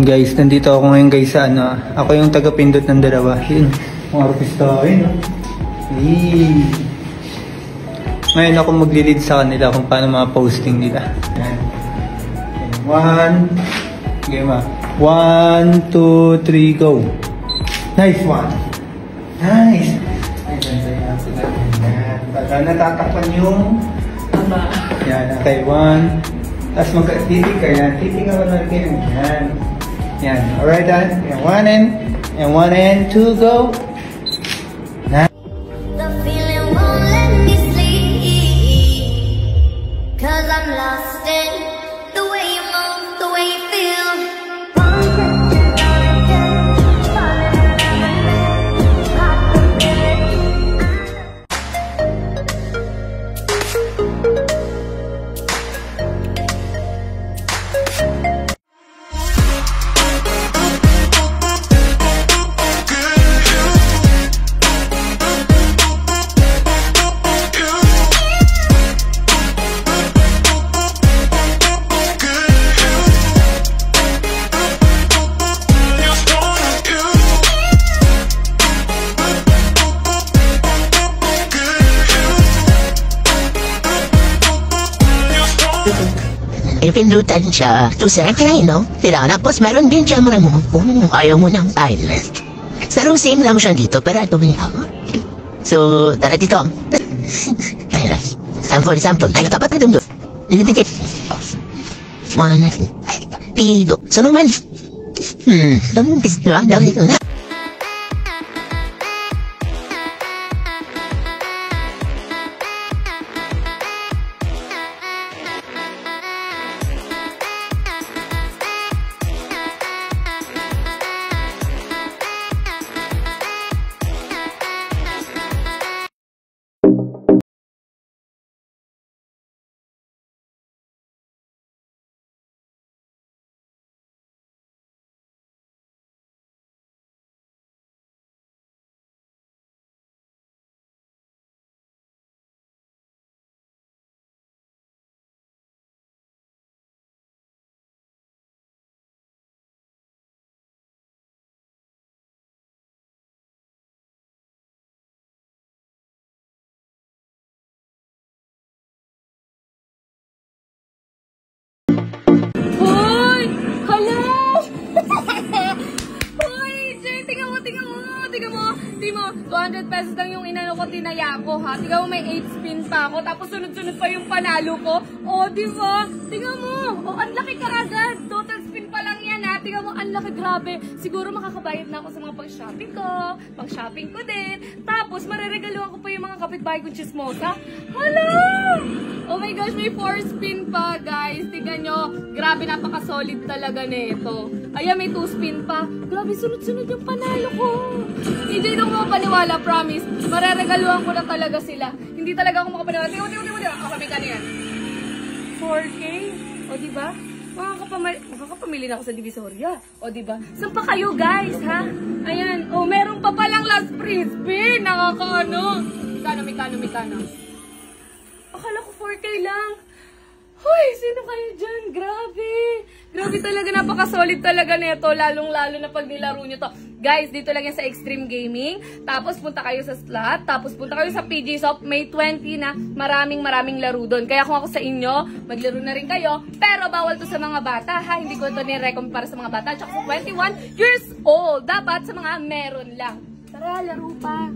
Guys, nandito ako ngayon guys sa ako yung taga-pindot ng dalawa. Yun, mga artistahin. Ngayon ako maglilid sa kanila kung paano mga posting nila. Ayan. Game 1, 2, 3, go. Nice one. Nice. Ayan. Natatakpan yung yan, okay, 1. Tapos magka-titig ka yan. Titig ako na rin. Yan. Yan. Alright, Dan. And 1 and 2, go. Nice. The feeling won't let me sleep, 'cause I'm lost in the way you move, the way you feel. Pindutan siya to second, no? Tapos meron din siya mga kung ayaw mo ng pilot. Pero same lang siya dito, pero ito may so, tara dito. For example, tayo tapat na dun. Dikit. One, pido. So naman, don't distract dito na. Di mo, 200 pesos lang yung inano ko, tinaya ko ha. Tingnan mo, may 8 spin pa ako, tapos sunod-sunod pa yung panalo ko. O, di ba? Tingnan mo, o, ang laki ka agad. Total spin pa lang yan ha. Tingnan mo, ang laki, grabe. Siguro makakabayad na ako sa mga pang-shopping ko, pang-shopping ko din. Tapos, mareregaluhan ko pa yung mga kapitbahay kong chismosa. Hala! Oh my gosh, may 4 spin pa, guys. Tingnan nyo, grabe, napaka-solid talaga nito. Ayan, may 2 spin pa. Grabe, sunod-sunod yung panalo ko. Hindi nung paniwala, promise. Mareregaluhan ko na talaga sila. Hindi talaga ako makapaniwala. Tingnan. O, kami ka na yan. 4K? O, diba? Makakapamili na ako sa Divisoria. O, diba? Saan pa kayo, guys, ha? Ayan. O, meron pa palang last free spin. Nakakaano. Mikano. Akala ko 4K lang. Hoy, sino kayo dyan? Grabe. Grabe talaga, napaka-solid talaga nito, lalong-lalo na pag nilaro nyo to. Guys, dito lang yan sa Extreme Gaming. Tapos punta kayo sa slot. Tapos punta kayo sa PG Shop. May 20 na maraming laro doon. Kaya kung ako sa inyo, maglaro na rin kayo. Pero bawal to sa mga bata, ha? Hindi ko ito ni-recommend para sa mga bata. Tsaka sa 21 years old. Dapat sa mga meron lang. Tara, laro pa.